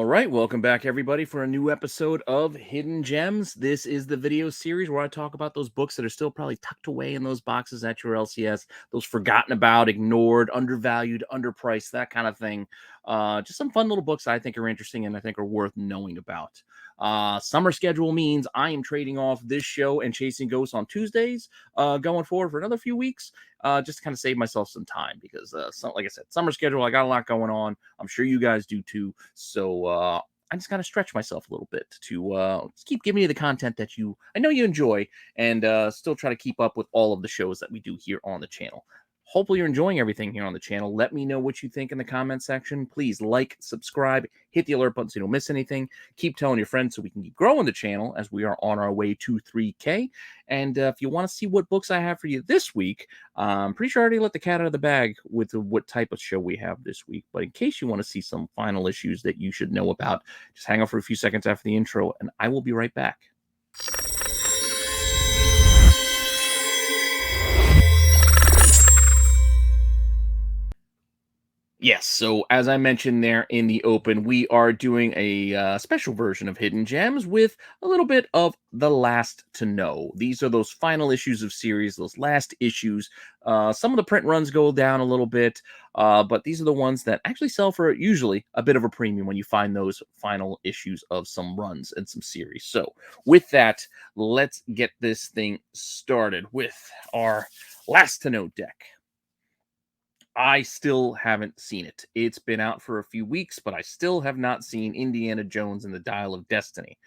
All right, welcome back, everybody, for a new episode of Hidden Gems. This is the video series where I talk about those books that are still probably tucked away in those boxes at your LCS, those forgotten about, ignored, undervalued, underpriced, that kind of thing. Just some fun little books I think are interesting and I think are worth knowing about. Summer schedule means I am trading off this show and Chasing Ghosts on Tuesdays going forward for another few weeks. Just to kind of save myself some time because, like I said, summer schedule, I got a lot going on. I'm sure you guys do too. So I just got to stretch myself a little bit to just keep giving you the content that I know you enjoy and still try to keep up with all of the shows that we do here on the channel. Hopefully you're enjoying everything here on the channel. Let me know what you think in the comment section. Please like, subscribe, hit the alert button so you don't miss anything. Keep telling your friends so we can keep growing the channel as we are on our way to 3K. And if you want to see what books I have for you this week, I'm pretty sure I already let the cat out of the bag with what type of show we have this week. But in case you want to see some final issues that you should know about, just hang out for a few seconds after the intro, and I will be right back. Yes, so as I mentioned there in the open, we are doing a special version of Hidden Gems with a little bit of The Last to Know. These are those final issues of series, those last issues. Some of the print runs go down a little bit, but these are the ones that actually sell for usually a bit of a premium when you find those final issues of some runs and some series. So with that, let's get this thing started with our Last to Know deck. I still haven't seen it. It's been out for a few weeks, but I still have not seen Indiana Jones and the Dial of Destiny.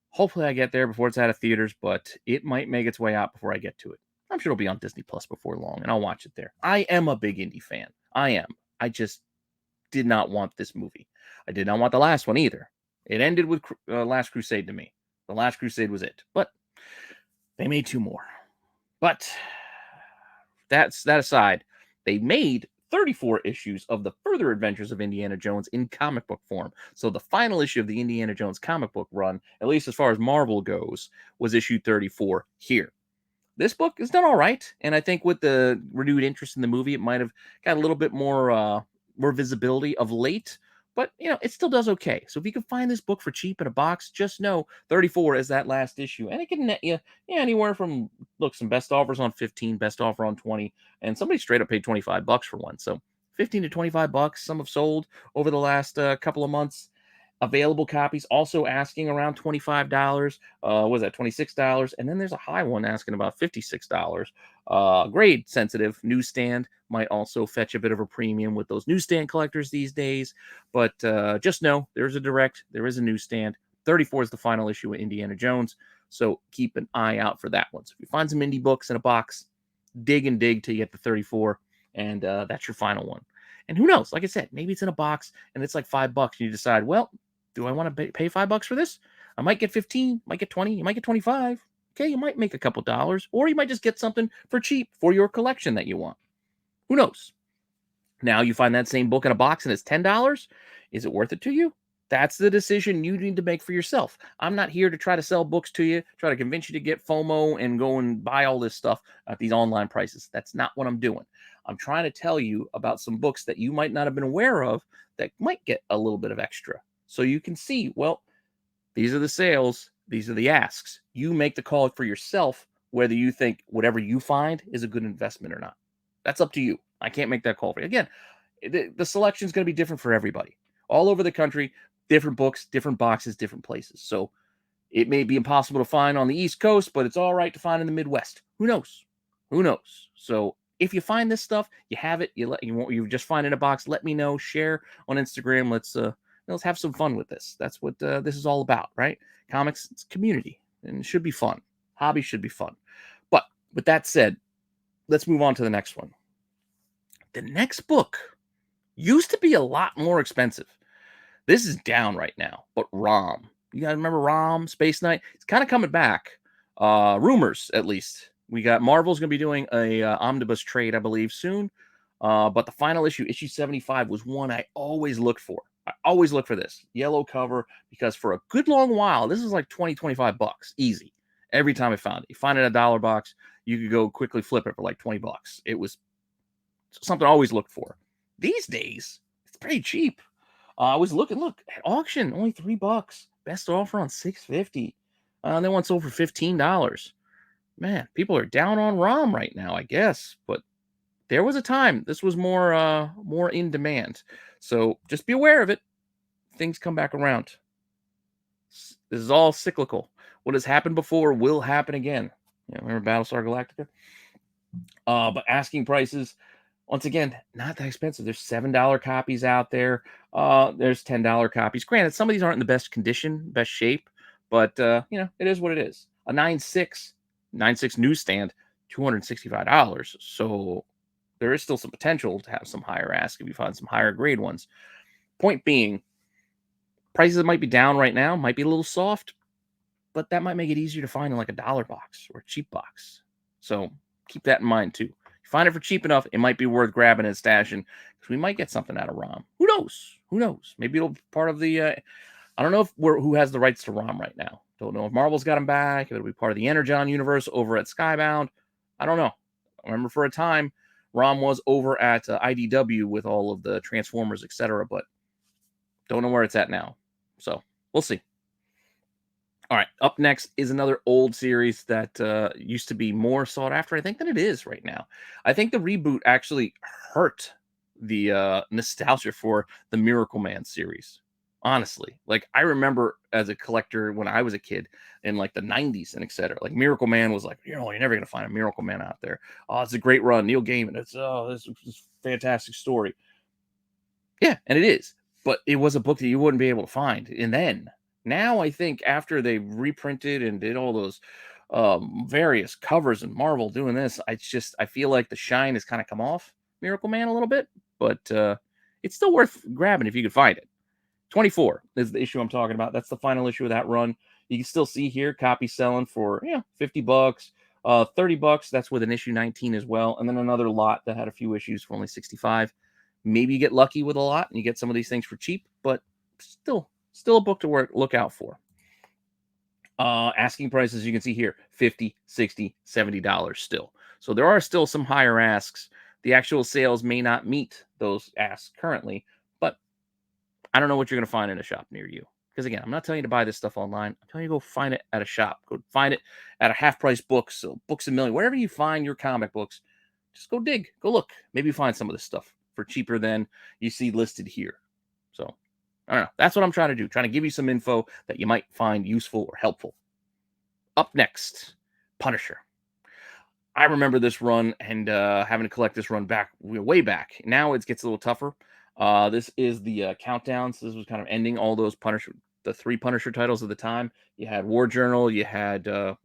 Hopefully I get there before it's out of theaters, but it might make its way out before I get to it. I'm sure it'll be on Disney Plus before long, and I'll watch it there. I am a big indie fan. I am. I just did not want this movie. I did not want the last one either. It ended with Last Crusade to me. The Last Crusade was it. But they made two more. But that aside, they made 34 issues of the further adventures of Indiana Jones in comic book form. So the final issue of the Indiana Jones comic book run, at least as far as Marvel goes, was issue 34 here. This book is done all right, and I think with the renewed interest in the movie, it might have got a little bit more visibility of late. But, it still does okay. So if you can find this book for cheap in a box, just know 34 is that last issue. And it can net you anywhere from, some best offers on 15, best offer on 20. And somebody straight up paid $25 for one. So 15 to $25. Some have sold over the last couple of months. Available copies also asking around $25. Was that $26? And then there's a high one asking about $56. Grade sensitive newsstand might also fetch a bit of a premium with those newsstand collectors these days. But just know there's a direct, there is a newsstand. 34 is the final issue of Indiana Jones. So keep an eye out for that one. So if you find some indie books in a box, dig and dig till you get the 34. And that's your final one. And who knows? Like I said, maybe it's in a box and it's like $5 and you decide, well, do I want to pay $5 for this? I might get 15, might get 20, you might get 25. Okay, you might make a couple dollars, or you might just get something for cheap for your collection that you want. Who knows? Now you find that same book in a box and it's $10. Is it worth it to you? That's the decision you need to make for yourself. I'm not here to try to sell books to you, try to convince you to get FOMO and go and buy all this stuff at these online prices. That's not what I'm doing. I'm trying to tell you about some books that you might not have been aware of that might get a little bit of extra. So you can see, well, these are the sales, these are the asks. You make the call for yourself whether you think whatever you find is a good investment or not. That's up to you. I can't make that call for you. Again, the selection is going to be different for everybody. All over the country, different books, different boxes, different places. So it may be impossible to find on the East Coast, but it's all right to find in the Midwest. Who knows? Who knows? So if you find this stuff, you have it, you just find it in a box, let me know, share on Instagram. Let's have some fun with this. That's what this is all about, right? Comics, it's community, and it should be fun. Hobbies should be fun. But with that said, let's move on to the next one. The next book used to be a lot more expensive. This is down right now, but ROM. You guys remember ROM, Space Knight? It's kind of coming back. Rumors, at least. We got Marvel's going to be doing a omnibus trade, I believe, soon. But the final issue, issue 75, was one I always looked for. I always look for this yellow cover because for a good long while, this is like $20-25 easy. Every time I found it, you find it in a $1 box, you could go quickly flip it for like $20. It was something I always looked for. These days, it's pretty cheap. I was looking, look, at auction, only $3. Best offer on 650. They once sold for $15. Man, people are down on ROM right now, I guess. But there was a time this was more in demand. So just be aware of it. Things come back around. This is all cyclical. What has happened before will happen again. Remember Battlestar Galactica? But asking prices, once again, not that expensive. There's $7 copies out there. There's $10 copies. Granted, some of these aren't in the best condition, best shape, but it is what it is. A 9.6 newsstand, $265. So there is still some potential to have some higher ask if you find some higher grade ones. Point being, prices might be down right now, might be a little soft, but that might make it easier to find in like a dollar box or a cheap box. So keep that in mind too. You find it for cheap enough, it might be worth grabbing and stashing because we might get something out of ROM. Who knows? Who knows? Maybe it'll be part of the. I don't know if who has the rights to ROM right now. Don't know if Marvel's got them back. If it'll be part of the Energon universe over at Skybound. I don't know. I remember for a time, ROM was over at IDW with all of the Transformers, etc. But don't know where it's at now. So we'll see. All right, up next is another old series that used to be more sought after, I think, than it is right now. I think the reboot actually hurt the nostalgia for the Miracle Man series. Honestly, like I remember as a collector when I was a kid in like the 90s and etc. Like Miracle Man was like, you're never gonna find a Miracle Man out there. Oh, it's a great run, Neil Gaiman. This is a fantastic story. Yeah, and it is, but it was a book that you wouldn't be able to find. And then now I think after they reprinted and did all those various covers and Marvel doing this, I feel like the shine has kind of come off Miracle Man a little bit, but it's still worth grabbing if you could find it. 24 is the issue I'm talking about. That's the final issue of that run. You can still see here copy selling for $50, $30. That's with an issue 19 as well, and then another lot that had a few issues for only 65. Maybe you get lucky with a lot and you get some of these things for cheap, but still a book to look out for. Asking prices, you can see here, $50, $60, $70 still. So there are still some higher asks. The actual sales may not meet those asks currently, but I don't know what you're going to find in a shop near you. Because again, I'm not telling you to buy this stuff online. I'm telling you to go find it at a shop. Go find it at a half-price book, so Books A Million. Wherever you find your comic books, just go dig, go look. Maybe find some of this stuff for cheaper than you see listed here. So, I don't know. That's what I'm trying to do. Trying to give you some info that you might find useful or helpful. Up next, Punisher. I remember this run and having to collect this run back way back. Now it gets a little tougher. This is the countdown. So this was kind of ending all those the 3 Punisher titles of the time. You had War Journal. You had what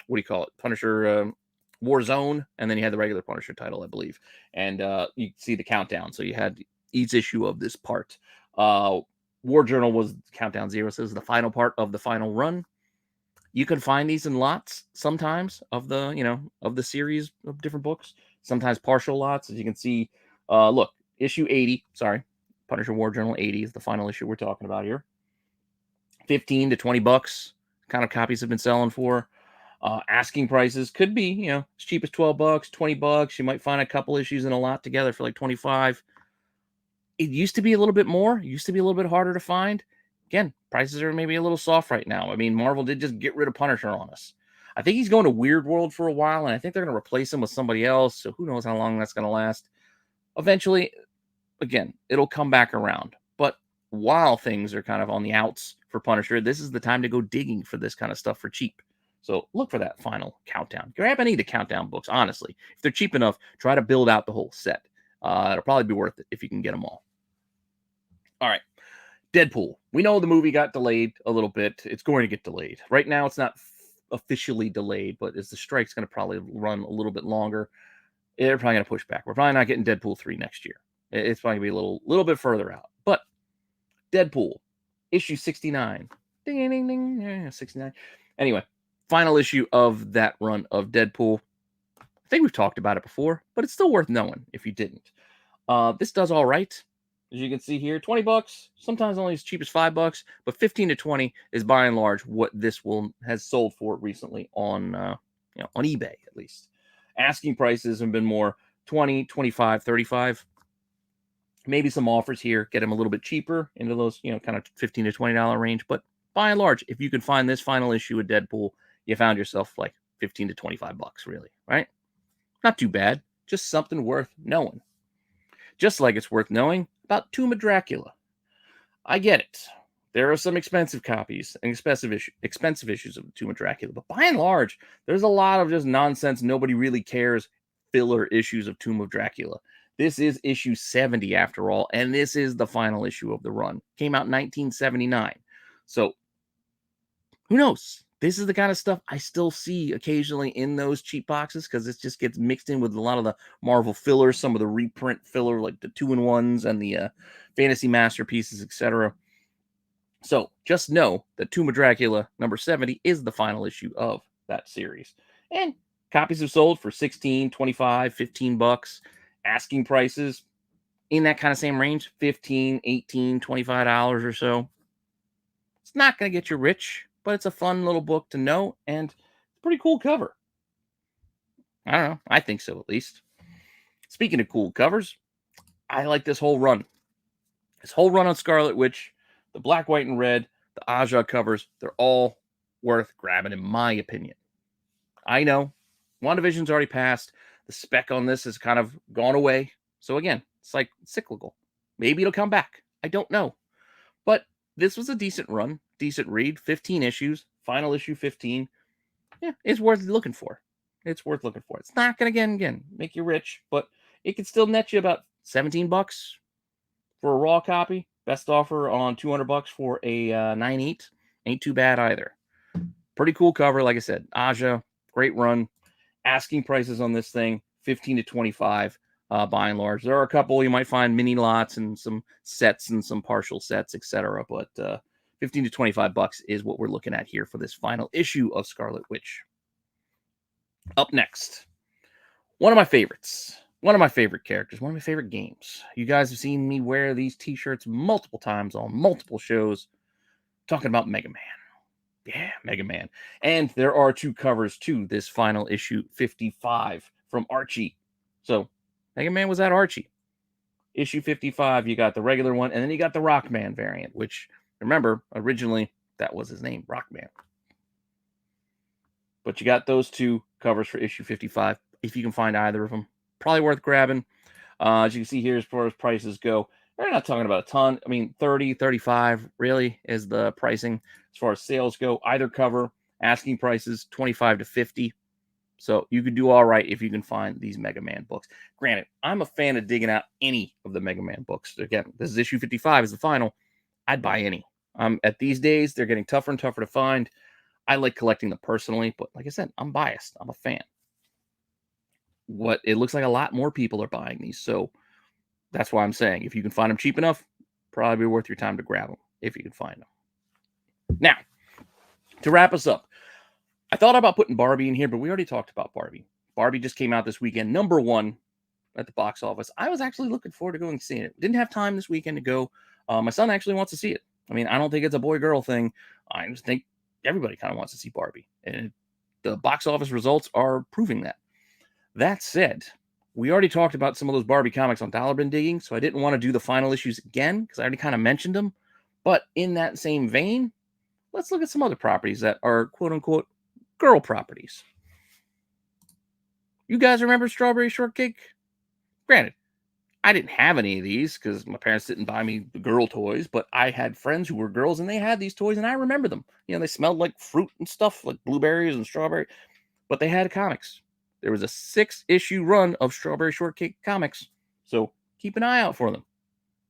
do you call it? Punisher War Zone, and then you had the regular Punisher title, I believe. And you see the countdown. So you had each issue of this part. War Journal was countdown 0. So this is the final part of the final run. You can find these in lots sometimes of the series of different books. Sometimes partial lots, as you can see. Look, issue 80. Sorry, Punisher War Journal 80 is the final issue we're talking about here. $15 to $20 kind of copies have been selling for. Asking prices could be, as cheap as $12, $20. You might find a couple issues in a lot together for like 25. It used to be a little bit more. It used to be a little bit harder to find. Again, prices are maybe a little soft right now. I mean, Marvel did just get rid of Punisher on us. I think he's going to Weird World for a while, and I think they're going to replace him with somebody else. So who knows how long that's going to last. Eventually, again, it'll come back around. But while things are kind of on the outs for Punisher, this is the time to go digging for this kind of stuff for cheap. So look for that final countdown. Grab any of the countdown books, honestly. If they're cheap enough, try to build out the whole set. It'll probably be worth it if you can get them all. All right. Deadpool. We know the movie got delayed a little bit. It's going to get delayed. Right now, it's not officially delayed, but as the strike's going to probably run a little bit longer, they're probably going to push back. We're probably not getting Deadpool 3 next year. It's probably going to be a little bit further out. But Deadpool, issue 69. Ding, ding, ding. Yeah, 69. Anyway, final issue of that run of Deadpool. I think we've talked about it before, but it's still worth knowing if you didn't. This does all right. As you can see here, $20, sometimes only as cheap as $5, but 15 to 20 is by and large what this has sold for recently on on eBay at least. Asking prices have been more 20, 25, 35. Maybe some offers here get them a little bit cheaper into those, kind of $15 to $20 range. But by and large, if you could find this final issue of Deadpool, you found yourself like 15 to 25 bucks, really, right? Not too bad. Just something worth knowing. Just like it's worth knowing about Tomb of Dracula. I get it. There are some expensive copies and expensive issues of Tomb of Dracula, but by and large, there's a lot of just nonsense, nobody really cares filler issues of Tomb of Dracula. This is issue 70 after all, and this is the final issue of the run. Came out in 1979. So, who knows? This is the kind of stuff I still see occasionally in those cheap boxes because it just gets mixed in with a lot of the Marvel fillers, some of the reprint filler, like the 2-in-1s and the fantasy masterpieces, etc. So just know that Tomb of Dracula number 70 is the final issue of that series. And copies have sold for 16, 25, 15 bucks. Asking prices in that kind of same range, 15, 18, $25 or so. It's not going to get you rich, but it's a fun little book to know, and it's a pretty cool cover. I don't know. I think so, at least. Speaking of cool covers, I like this whole run. This whole run on Scarlet Witch, the black, white, and red, the Aja covers, they're all worth grabbing, in my opinion. I know. WandaVision's already passed. The spec on this has kind of gone away. So again, it's like cyclical. Maybe it'll come back. I don't know. But this was a decent run, decent read, 15 issues, final issue 15. Yeah, it's worth looking for. It's worth looking for. It's not going to, again, make you rich, but it could still net you about 17 bucks for a raw copy. Best offer on 200 bucks for a 9/8. Ain't too bad either. Pretty cool cover, like I said. Aja, great run. Asking prices on this thing, 15 to 25 by and large. There are a couple you might find mini lots and some sets and some partial sets, etc. But 15 to 25 bucks is what we're looking at here for this final issue of Scarlet Witch. Up next, one of my favorites. One of my favorite characters, one of my favorite games. You guys have seen me wear these t-shirts multiple times on multiple shows. Talking about Mega Man. Yeah, Mega Man. And there are 2 covers to this final issue 55 from Archie. So, Mega Man was at Archie. Issue 55, you got the regular one, and then you got the Rockman variant, which, remember, originally, that was his name, Rockman. But you got those 2 covers for issue 55, if you can find either of them. Probably worth grabbing. As you can see here, as far as prices go, they're not talking about a ton. I mean, 30, 35 really is the pricing. As far as sales go, either cover, asking prices, 25 to 50. So you could do all right if you can find these Mega Man books. Granted, I'm a fan of digging out any of the Mega Man books. Again, this is issue 55 is the final. I'd buy any. At these days, they're getting tougher and tougher to find. I like collecting them personally, but like I said, I'm biased. I'm a fan. What it looks like a lot more people are buying these. So that's why I'm saying if you can find them cheap enough, probably worth your time to grab them if you can find them. Now, to wrap us up, I thought about putting Barbie in here, but we already talked about Barbie. Barbie just came out this weekend, number 1 at the box office. I was actually looking forward to going and seeing it. Didn't have time this weekend to go. My son actually wants to see it. I mean, I don't think it's a boy-girl thing. I just think everybody kind of wants to see Barbie. And the box office results are proving that. That said, we already talked about some of those Barbie comics on Dollar Bin Digging, so I didn't want to do the final issues again because I already kind of mentioned them. But in that same vein, let's look at some other properties that are quote-unquote girl properties. You guys remember Strawberry Shortcake? Granted, I didn't have any of these because my parents didn't buy me the girl toys, but I had friends who were girls and they had these toys and I remember them. You know, they smelled like fruit and stuff, like blueberries and strawberry, but they had comics. There was a 6-issue run of Strawberry Shortcake comics, so keep an eye out for them.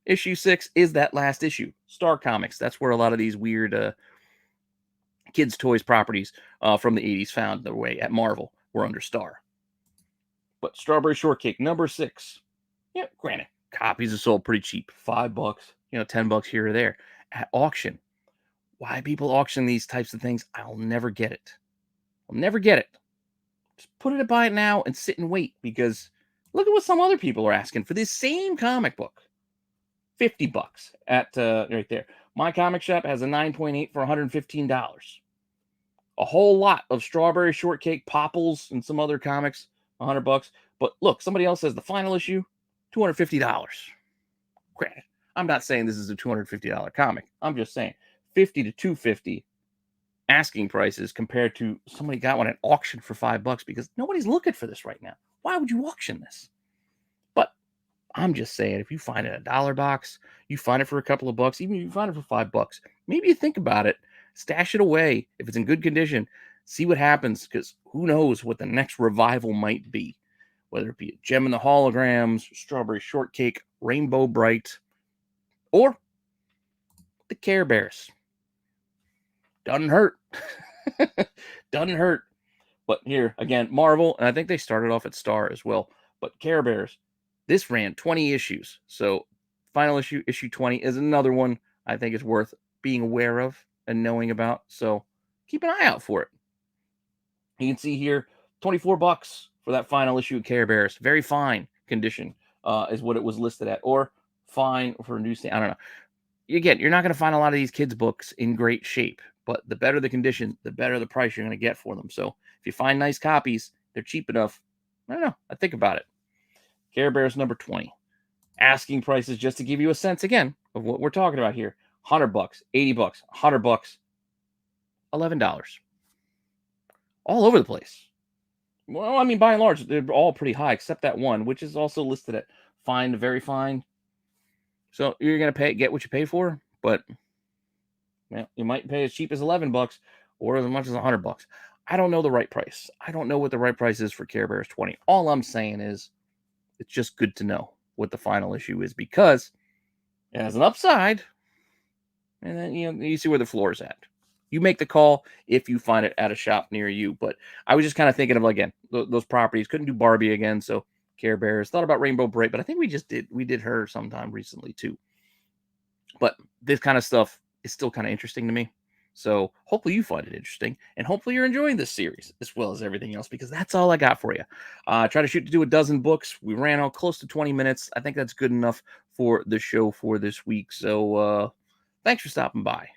Issue 6 is that last issue. Star Comics, that's where a lot of these weird kids' toys properties from the 80s found their way at Marvel were under Star. But Strawberry Shortcake, number 6. Yeah, granted, copies are sold pretty cheap. $5, $10 here or there. At auction. Why people auction these types of things, I'll never get it. I'll never get it. Just put it by it now and sit and wait because look at what some other people are asking for this same comic book. $50 at right there. My comic shop has a 9.8 for $115. A whole lot of Strawberry Shortcake, Popples, and some other comics, $100. But look, somebody else says the final issue, $250. Granted, I'm not saying this is a $250 comic. I'm just saying 50 to 250 asking prices compared to somebody got one at auction for $5 because nobody's looking for this right now. Why would you auction this? But I'm just saying, if you find it a dollar box, you find it for a couple of bucks, even if you find it for $5, maybe you think about it, stash it away. If it's in good condition, see what happens, because who knows what the next revival might be, whether it be a Gem in the Holograms, Strawberry Shortcake, Rainbow Bright, or the Care Bears. Doesn't hurt. Doesn't hurt. But here, again, Marvel, and I think they started off at Star as well. But Care Bears, this ran 20 issues. So final issue, issue 20, is another one I think is worth being aware of and knowing about. So keep an eye out for it. You can see here, $24 for that final issue of Care Bears. Very fine condition is what it was listed at. Or fine for a newsstand. I don't know. Again, you're not going to find a lot of these kids' books in great shape. But the better the condition, the better the price you're going to get for them. So if you find nice copies, they're cheap enough. I don't know. I think about it. Care Bears number 20. Asking prices, just to give you a sense again of what we're talking about here. $100, $80, $100, $11. All over the place. Well, I mean, by and large, they're all pretty high, except that one, which is also listed at fine to very fine. So you're going to get what you pay for, but well, you might pay as cheap as $11 or as much as $100. I don't know the right price. I don't know what the right price is for Care Bears 20. All I'm saying is it's just good to know what the final issue is, because it has an upside, and then you see where the floor is at. You make the call if you find it at a shop near you. But I was just kind of thinking of, again, those properties. Couldn't do Barbie again, so Care Bears. Thought about Rainbow Bright, but I think we did her sometime recently too. But this kind of stuff is still kind of interesting to me. So hopefully you find it interesting, and hopefully you're enjoying this series as well as everything else, because that's all I got for you. Try to shoot to do a dozen books. We ran out close to 20 minutes. I think that's good enough for the show for this week. So thanks for stopping by.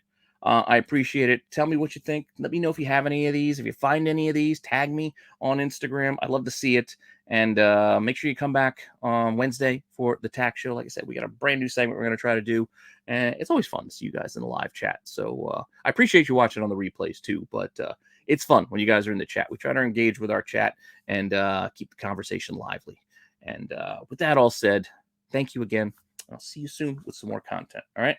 I appreciate it. Tell me what you think. Let me know if you have any of these. If you find any of these, tag me on Instagram. I'd love to see it. And make sure you come back on Wednesday for the tax show. Like I said, we got a brand new segment we're going to try to do. And it's always fun to see you guys in the live chat. So I appreciate you watching on the replays too. But it's fun when you guys are in the chat. We try to engage with our chat and keep the conversation lively. And with that all said, thank you again. I'll see you soon with some more content. All right.